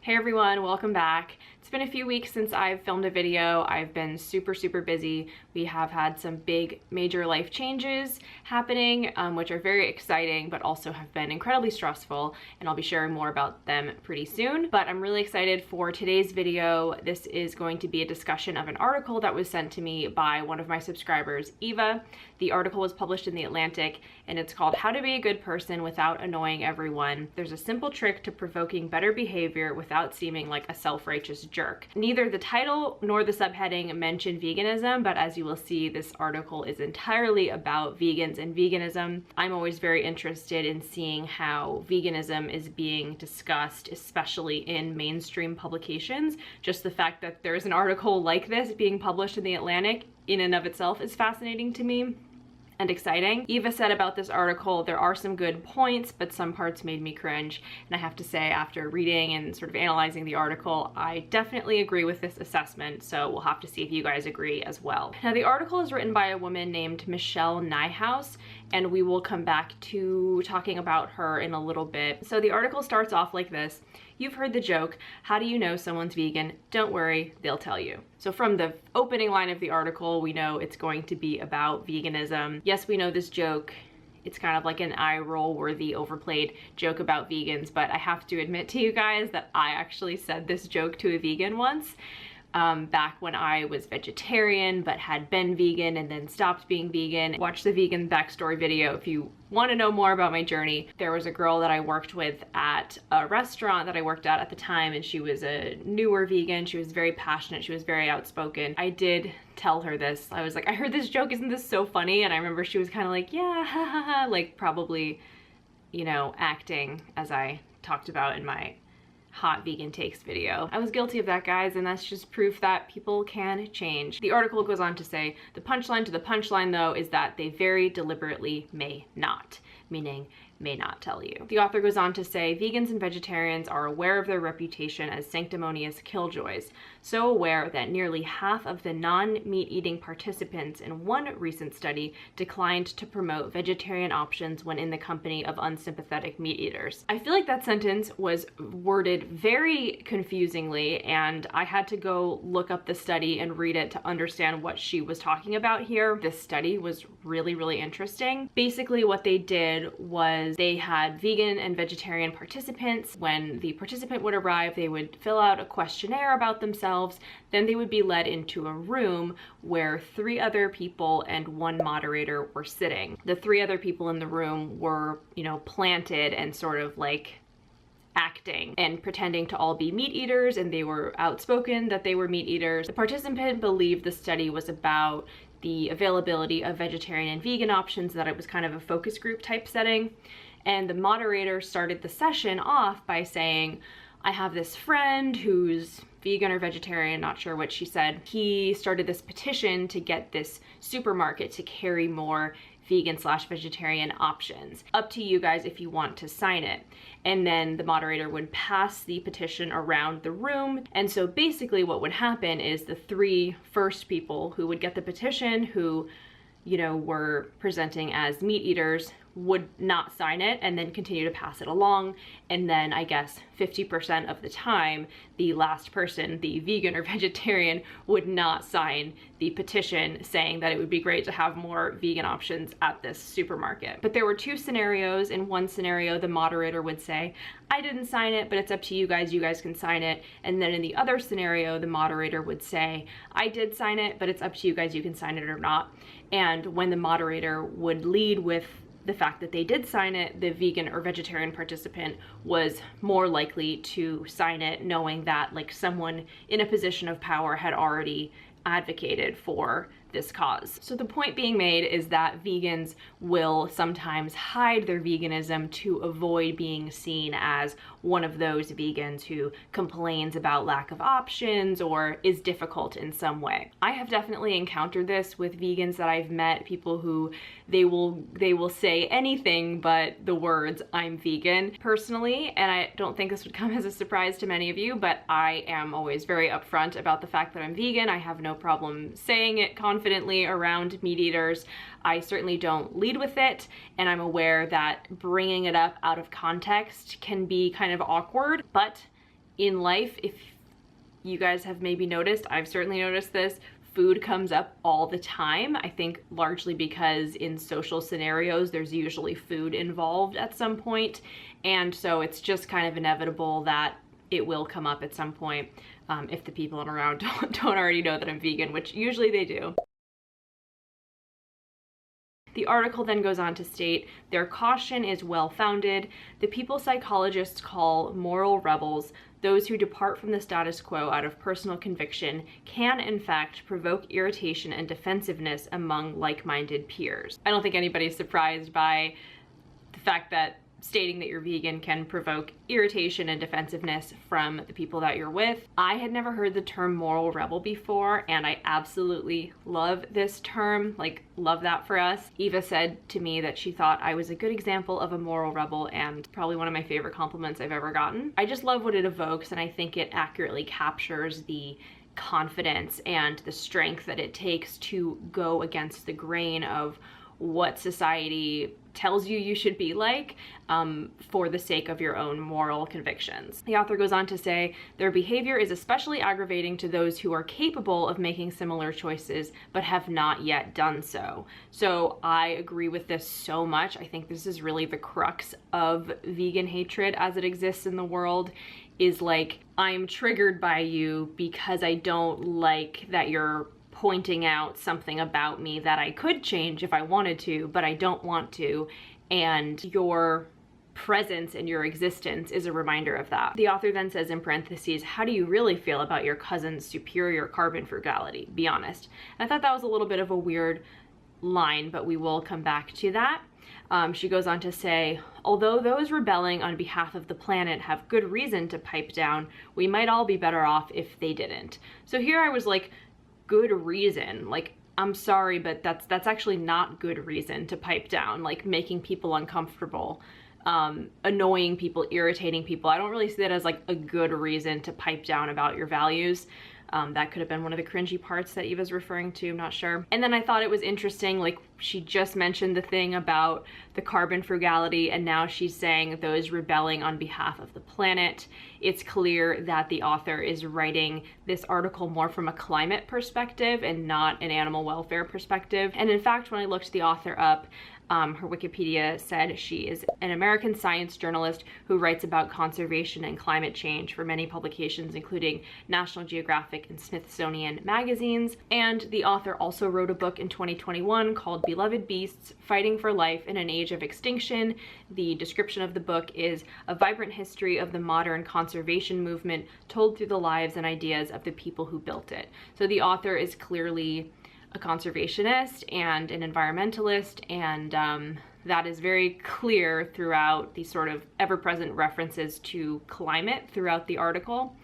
Hey everyone, welcome back. It's been a few weeks since I've filmed a video. I've been super busy. We have had some big major life changes happening, which are very exciting, but also have been incredibly stressful, and I'll be sharing more about them pretty soon. But I'm really excited for today's video. This is going to be a discussion of an article that was sent to me by one of my subscribers, Eva. The article was published in The Atlantic, and it's called How to Be a Good Person Without Annoying Everyone. There's a simple trick to provoking better behavior without seeming like a self-righteous jerk. Neither the title nor the subheading mention veganism, but as you will see, this article is entirely about vegans and veganism. I'm always very interested in seeing how veganism is being discussed, especially in mainstream publications. Just the fact that there's an article like this being published in The Atlantic in and of itself is fascinating to me and exciting. Eva said about this article, there are some good points, but some parts made me cringe. And I have to say, after reading and sort of analyzing the article, I definitely agree with this assessment, so we'll have to see if you guys agree as well. Now, the article is written by a woman named Michelle Nijhuis, and we will come back to talking about her in a little bit. So the article starts off like this. You've heard the joke, how do you know someone's vegan? Don't worry, they'll tell you. So from the opening line of the article, we know it's going to be about veganism. Yes, we know this joke. It's kind of like an eye roll worthy overplayed joke about vegans, but I have to admit to you guys that I actually said this joke to a vegan once. Back when I was vegetarian but had been vegan and then stopped being vegan. Watch the vegan backstory video if you want to know more about my journey. There was a girl that I worked with at a restaurant that I worked at the time, and she was a newer vegan. She was very passionate. She was very outspoken. I did tell her this. I was like, I heard this joke, isn't this so funny? And I remember she was kind of like, yeah, ha ha ha, like probably, you know, acting as I talked about in my hot vegan takes video. I was guilty of that, guys, and that's just proof that people can change. The article goes on to say, the punchline to the punchline though is that they very deliberately may not, meaning may not tell you. The author goes on to say, vegans and vegetarians are aware of their reputation as sanctimonious killjoys, so aware that nearly half of the non-meat eating participants in one recent study declined to promote vegetarian options when in the company of unsympathetic meat eaters. I feel like that sentence was worded very confusingly, and I had to go look up the study and read it to understand what she was talking about here. This study was really interesting. Basically what they did was they had vegan and vegetarian participants. When the participant would arrive, they would fill out a questionnaire about themselves. Then they would be led into a room where 3 other people and 1 moderator were sitting. The 3 other people in the room were, you know, planted and sort of like acting and pretending to all be meat eaters, and they were outspoken that they were meat eaters. The participant believed the study was about the availability of vegetarian and vegan options, that it was kind of a focus group type setting. And the moderator started the session off by saying, I have this friend who's vegan or vegetarian, not sure what she said. He started this petition to get this supermarket to carry more vegan/vegetarian options. Up to you guys if you want to sign it. And then the moderator would pass the petition around the room. And so basically what would happen is the 3 first people who would get the petition, who, you know, were presenting as meat eaters, would not sign it and then continue to pass it along. And then I guess 50% of the time, the last person, the vegan or vegetarian, would not sign the petition saying that it would be great to have more vegan options at this supermarket. But there were 2 scenarios. In one scenario, the moderator would say, I didn't sign it, but it's up to you guys can sign it. And then in the other scenario, the moderator would say, I did sign it, but it's up to you guys, you can sign it or not. And when the moderator would lead with the fact that they did sign it, the vegan or vegetarian participant was more likely to sign it, knowing that like someone in a position of power had already advocated for this cause. So the point being made is that vegans will sometimes hide their veganism to avoid being seen as one of those vegans who complains about lack of options or is difficult in some way. I have definitely encountered this with vegans that I've met, people who they will say anything but the words I'm vegan personally, and I don't think this would come as a surprise to many of you, but I am always very upfront about the fact that I'm vegan. I have no problem saying it confidently around meat eaters. I certainly don't lead with it, and I'm aware that bringing it up out of context can be kind of awkward, but in life, if you guys have maybe noticed, I've certainly noticed this, food comes up all the time. I think largely because in social scenarios, there's usually food involved at some point. And so it's just kind of inevitable that it will come up at some point if the people around don't already know that I'm vegan, which usually they do. The article then goes on to state, their caution is well-founded. The people psychologists call moral rebels those who depart from the status quo out of personal conviction can, in fact, provoke irritation and defensiveness among like-minded peers. I don't think anybody's surprised by the fact that stating that you're vegan can provoke irritation and defensiveness from the people that you're with. I had never heard the term moral rebel before, and I absolutely love this term, like love that for us. Eva said to me that she thought I was a good example of a moral rebel, and probably one of my favorite compliments I've ever gotten. I just love what it evokes, and I think it accurately captures the confidence and the strength that it takes to go against the grain of what society tells you should be like for the sake of your own moral convictions. The author goes on to say, their behavior is especially aggravating to those who are capable of making similar choices but have not yet done so. So I agree with this so much. I think this is really the crux of vegan hatred as it exists in the world, is like, I'm triggered by you because I don't like that you're pointing out something about me that I could change if I wanted to, but I don't want to, and your presence and your existence is a reminder of that. The author then says in parentheses, how do you really feel about your cousin's superior carbon frugality? Be honest. And I thought that was a little bit of a weird line, but we will come back to that. She goes on to say, although those rebelling on behalf of the planet have good reason to pipe down, we might all be better off if they didn't. So here I was like, good reason, like, I'm sorry, but that's actually not good reason to pipe down, like making people uncomfortable, annoying people, irritating people. I don't really see that as like a good reason to pipe down about your values. That could have been one of the cringy parts that Eva's referring to, I'm not sure. And then I thought it was interesting, like she just mentioned the thing about the carbon frugality, and now she's saying those rebelling on behalf of the planet. It's clear that the author is writing this article more from a climate perspective and not an animal welfare perspective. And in fact, when I looked the author up, her Wikipedia said she is an American science journalist who writes about conservation and climate change for many publications, including National Geographic and Smithsonian magazines. And the author also wrote a book in 2021 called Beloved Beasts, Fighting for Life in an Age of Extinction. The description of the book is a vibrant history of the modern conservation movement told through the lives and ideas of the people who built it. So the author is clearly a conservationist and an environmentalist, and that is very clear throughout the sort of ever-present references to climate throughout the article.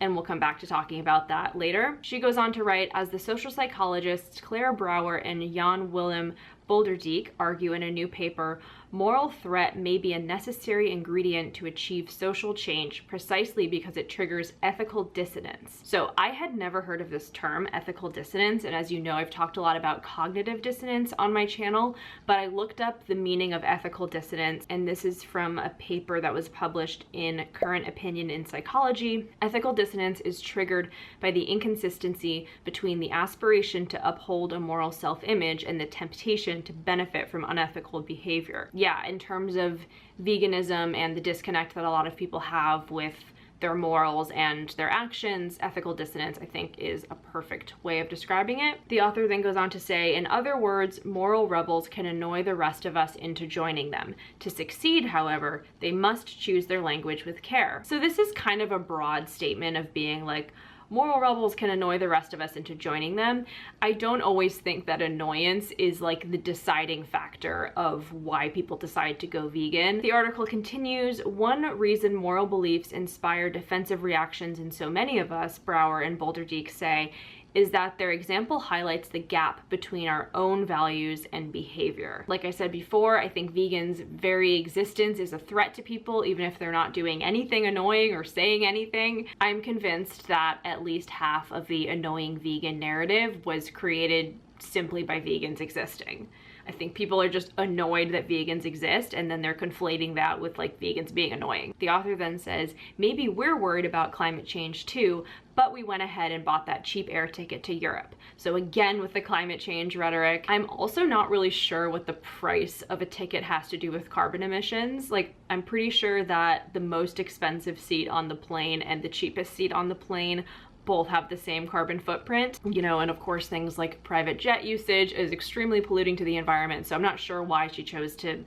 And we'll come back to talking about that later. She goes on to write, as the social psychologists Claire Brouwer and Jan Willem Bolderdijk argue in a new paper, moral threat may be a necessary ingredient to achieve social change precisely because it triggers ethical dissonance. So I had never heard of this term, ethical dissonance, and as you know, I've talked a lot about cognitive dissonance on my channel, but I looked up the meaning of ethical dissonance, and this is from a paper that was published in Current Opinion in Psychology. Ethical dissonance is triggered by the inconsistency between the aspiration to uphold a moral self-image and the temptation to benefit from unethical behavior. Yeah, in terms of veganism and the disconnect that a lot of people have with their morals and their actions, ethical dissonance, I think, is a perfect way of describing it. The author then goes on to say, in other words, moral rebels can annoy the rest of us into joining them. To succeed, however, they must choose their language with care. So this is kind of a broad statement of being like, moral rebels can annoy the rest of us into joining them. I don't always think that annoyance is like the deciding factor of why people decide to go vegan. The article continues, one reason moral beliefs inspire defensive reactions in so many of us, Brouwer and Bolderdijk say, is that their example highlights the gap between our own values and behavior. Like I said before, I think vegans' very existence is a threat to people, even if they're not doing anything annoying or saying anything. I'm convinced that at least half of the annoying vegan narrative was created simply by vegans existing. I think people are just annoyed that vegans exist, and then they're conflating that with like vegans being annoying. The author then says, maybe we're worried about climate change too, but we went ahead and bought that cheap air ticket to Europe. So again, with the climate change rhetoric, I'm also not really sure what the price of a ticket has to do with carbon emissions. Like, I'm pretty sure that the most expensive seat on the plane and the cheapest seat on the plane both have the same carbon footprint, you know, and of course things like private jet usage is extremely polluting to the environment. So I'm not sure why she chose to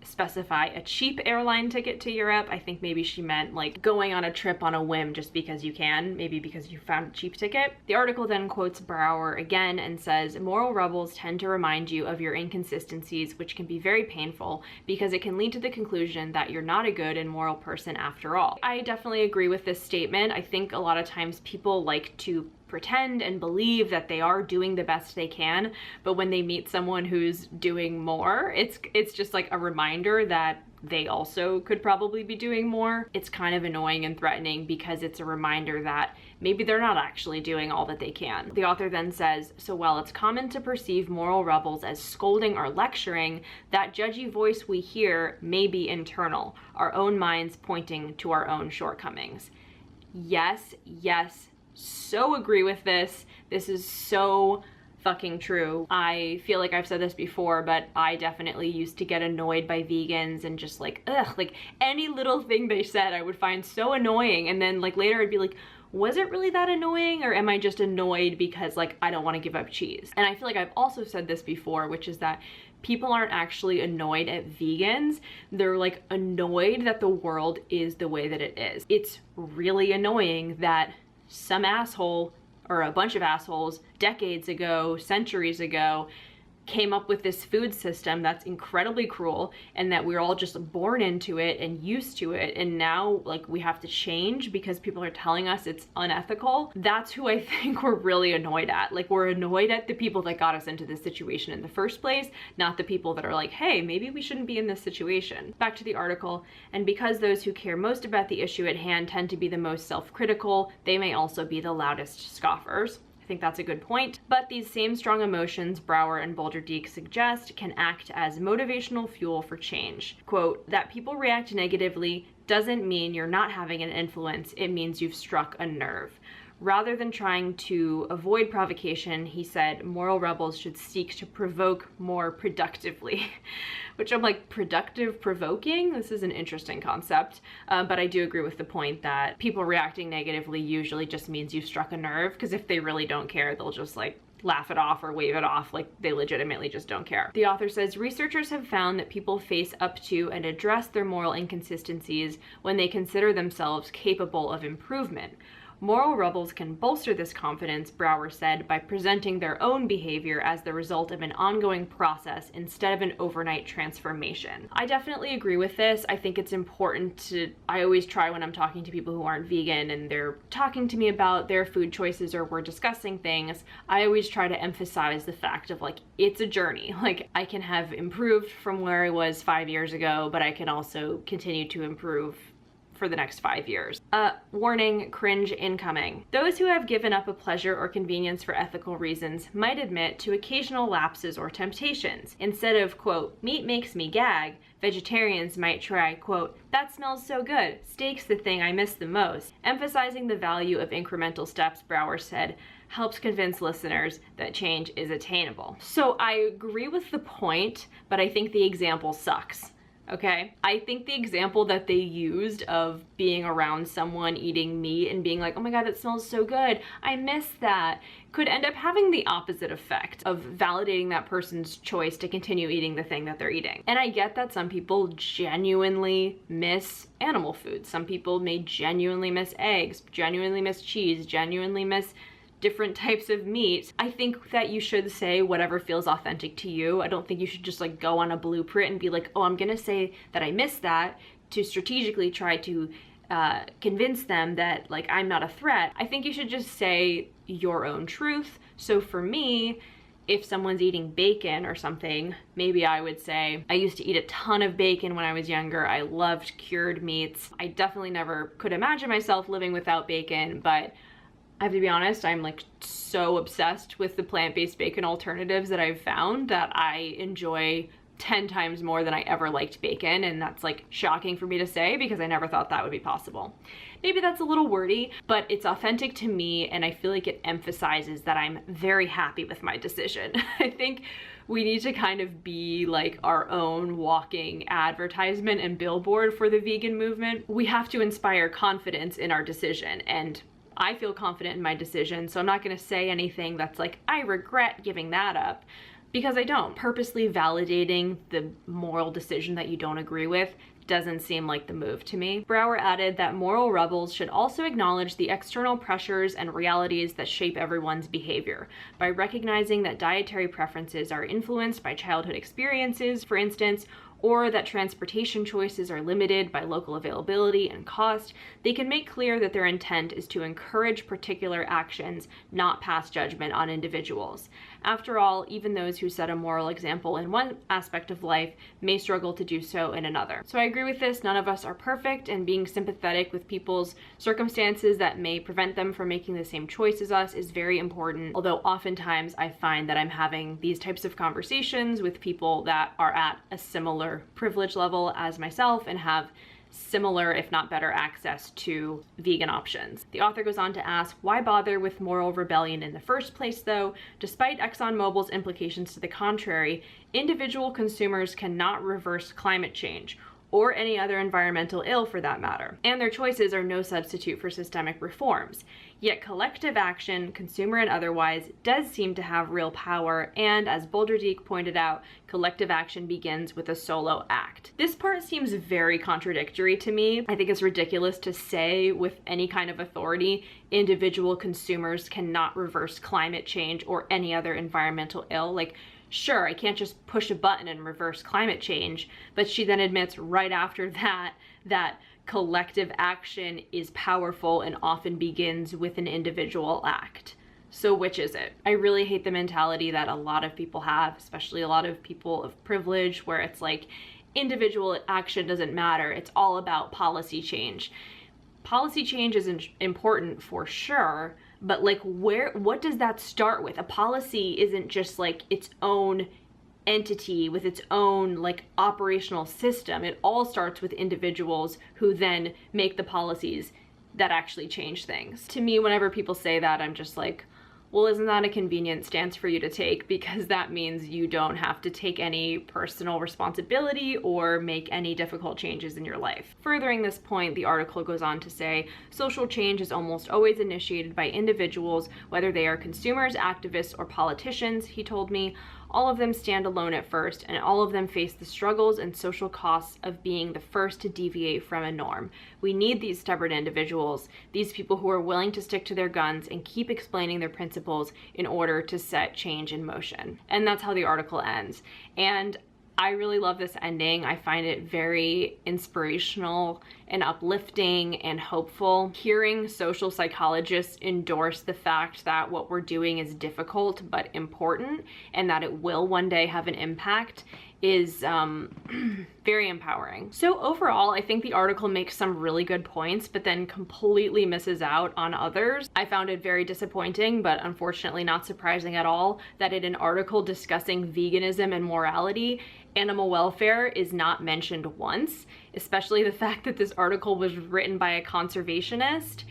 specify a cheap airline ticket to Europe. I think maybe she meant like going on a trip on a whim just because you can, maybe because you found a cheap ticket. The article then quotes Brower again and says, moral rebels tend to remind you of your inconsistencies, which can be very painful because it can lead to the conclusion that you're not a good and moral person after all. I definitely agree with this statement. I think a lot of times people like to pretend and believe that they are doing the best they can, but when they meet someone who's doing more, it's just like a reminder that they also could probably be doing more. It's kind of annoying and threatening because it's a reminder that maybe they're not actually doing all that they can. The author then says, so while it's common to perceive moral rebels as scolding or lecturing, that judgy voice we hear may be internal, our own minds pointing to our own shortcomings. Yes, yes, so agree with this. This is so fucking true. I feel like I've said this before, but I definitely used to get annoyed by vegans and just like, ugh, like any little thing they said I would find so annoying. And then like later I'd be like, was it really that annoying, or am I just annoyed because like I don't want to give up cheese? And I feel like I've also said this before, which is that people aren't actually annoyed at vegans. They're like annoyed that the world is the way that it is. It's really annoying that some asshole or a bunch of assholes decades ago, centuries ago, came up with this food system that's incredibly cruel and that we're all just born into it and used to it, and now like we have to change because people are telling us it's unethical. That's who I think we're really annoyed at. Like, we're annoyed at the people that got us into this situation in the first place, not the people that are like, hey, maybe we shouldn't be in this situation. Back to the article, and because those who care most about the issue at hand tend to be the most self-critical, they may also be the loudest scoffers. I think that's a good point. But these same strong emotions Brower and Boulder-Deek suggest can act as motivational fuel for change. Quote, that people react negatively doesn't mean you're not having an influence, it means you've struck a nerve. Rather than trying to avoid provocation, he said, moral rebels should seek to provoke more productively. Which I'm like, productive provoking? This is an interesting concept. But I do agree with the point that people reacting negatively usually just means you've struck a nerve, because if they really don't care, they'll just like laugh it off or wave it off, like they legitimately just don't care. The author says, researchers have found that people face up to and address their moral inconsistencies when they consider themselves capable of improvement. Moral rebels can bolster this confidence, Brower said, by presenting their own behavior as the result of an ongoing process instead of an overnight transformation. I definitely agree with this. I think it's important to, I always try when I'm talking to people who aren't vegan and they're talking to me about their food choices or we're discussing things, I always try to emphasize the fact of like, it's a journey. Like, I can have improved from where I was 5 years ago, but I can also continue to improve for the next 5 years. Warning, cringe incoming. Those who have given up a pleasure or convenience for ethical reasons might admit to occasional lapses or temptations. Instead of, quote, meat makes me gag, vegetarians might try, quote, that smells so good, steak's the thing I miss the most. Emphasizing the value of incremental steps, Brower said, helps convince listeners that change is attainable. So I agree with the point, but I think the example sucks. Okay, I think the example that they used of being around someone eating meat and being like, oh my god, that smells so good, I miss that, could end up having the opposite effect of validating that person's choice to continue eating the thing that they're eating. And I get that some people genuinely miss animal food. Some people may genuinely miss eggs, genuinely miss cheese, genuinely miss different types of meat. I think that you should say whatever feels authentic to you. I don't think you should just like go on a blueprint and be like, oh, I'm gonna say that I miss that to strategically try to convince them that like I'm not a threat. I think you should just say your own truth. So for me, if someone's eating bacon or something, maybe I would say, I used to eat a ton of bacon when I was younger. I loved cured meats. I definitely never could imagine myself living without bacon, but I have to be honest, I'm like so obsessed with the plant-based bacon alternatives that I've found that I enjoy 10 times more than I ever liked bacon, and that's like shocking for me to say because I never thought that would be possible. Maybe that's a little wordy, but it's authentic to me, and I feel like it emphasizes that I'm very happy with my decision. I think we need to kind of be like our own walking advertisement and billboard for the vegan movement. We have to inspire confidence in our decision, and I feel confident in my decision, so I'm not gonna say anything that's like, I regret giving that up, because I don't. Purposely validating the moral decision that you don't agree with doesn't seem like the move to me. Brower added that moral rebels should also acknowledge the external pressures and realities that shape everyone's behavior. By recognizing that dietary preferences are influenced by childhood experiences, for instance, or that transportation choices are limited by local availability and cost, they can make clear that their intent is to encourage particular actions, not pass judgment on individuals. After all, even those who set a moral example in one aspect of life may struggle to do so in another. So I agree with this. None of us are perfect, and being sympathetic with people's circumstances that may prevent them from making the same choice as us is very important. Although oftentimes I find that I'm having these types of conversations with people that are at a similar privilege level as myself and have similar, if not better, access to vegan options. The author goes on to ask, why bother with moral rebellion in the first place though? Despite ExxonMobil's implications to the contrary, individual consumers cannot reverse climate change, or any other environmental ill for that matter, and their choices are no substitute for systemic reforms. Yet collective action, consumer and otherwise, does seem to have real power, and as Bolderdijk pointed out, collective action begins with a solo act. This part seems very contradictory to me. I think it's ridiculous to say with any kind of authority, individual consumers cannot reverse climate change or any other environmental ill. Like, sure, I can't just push a button and reverse climate change, but she then admits right after that that collective action is powerful and often begins with an individual act. So which is it? I really hate the mentality that a lot of people have, especially a lot of people of privilege, where it's like individual action doesn't matter, it's all about policy change. Policy change is important for sure, but like what does that start with? A policy isn't just like its own entity with its own like operational system. It all starts with individuals who then make the policies that actually change things. To me, whenever people say that, I'm just like, well, isn't that a convenient stance for you to take? Because that means you don't have to take any personal responsibility or make any difficult changes in your life. Furthering this point, the article goes on to say, social change is almost always initiated by individuals, whether they are consumers, activists, or politicians, he told me. All of them stand alone at first, and all of them face the struggles and social costs of being the first to deviate from a norm. We need these stubborn individuals, these people who are willing to stick to their guns and keep explaining their principles in order to set change in motion. And that's how the article ends. And I really love this ending. I find it very inspirational and uplifting and hopeful. Hearing social psychologists endorse the fact that what we're doing is difficult but important and that it will one day have an impact is very empowering. So overall, I think the article makes some really good points, but then completely misses out on others. I found it very disappointing, but unfortunately not surprising at all, that in an article discussing veganism and morality, animal welfare is not mentioned once, especially the fact that this article was written by a conservationist.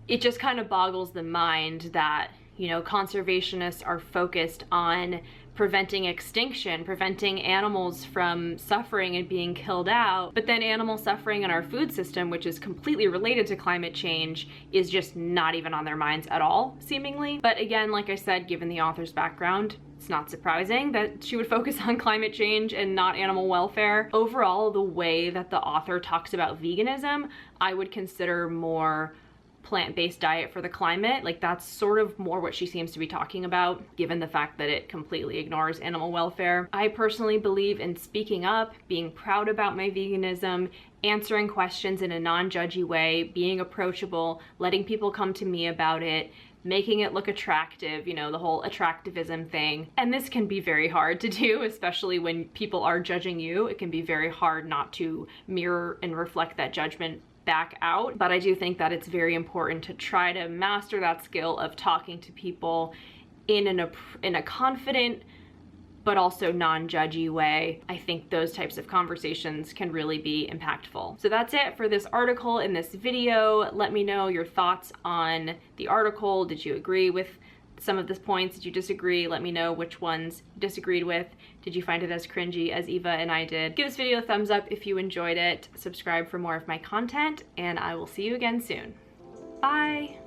It just kind of boggles the mind that, you know, conservationists are focused on preventing extinction, preventing animals from suffering and being killed out, but then animal suffering in our food system, which is completely related to climate change, is just not even on their minds at all, seemingly. But again, like I said, given the author's background, it's not surprising that she would focus on climate change and not animal welfare. Overall, the way that the author talks about veganism, I would consider more plant-based diet for the climate. Like, that's sort of more what she seems to be talking about, given the fact that it completely ignores animal welfare. I personally believe in speaking up, being proud about my veganism, answering questions in a non-judgy way, being approachable, letting people come to me about it, making it look attractive, you know, the whole attractivism thing. And this can be very hard to do, especially when people are judging you. It can be very hard not to mirror and reflect that judgment back out. But I do think that it's very important to try to master that skill of talking to people in a confident but also non-judgy way. I think those types of conversations can really be impactful. So that's it for this article and this video. Let me know your thoughts on the article. Did you agree with some of the points? Did you disagree? Let me know which ones you disagreed with. Did you find it as cringy as Eva and I did? Give this video a thumbs up if you enjoyed it. Subscribe for more of my content, and I will see you again soon. Bye!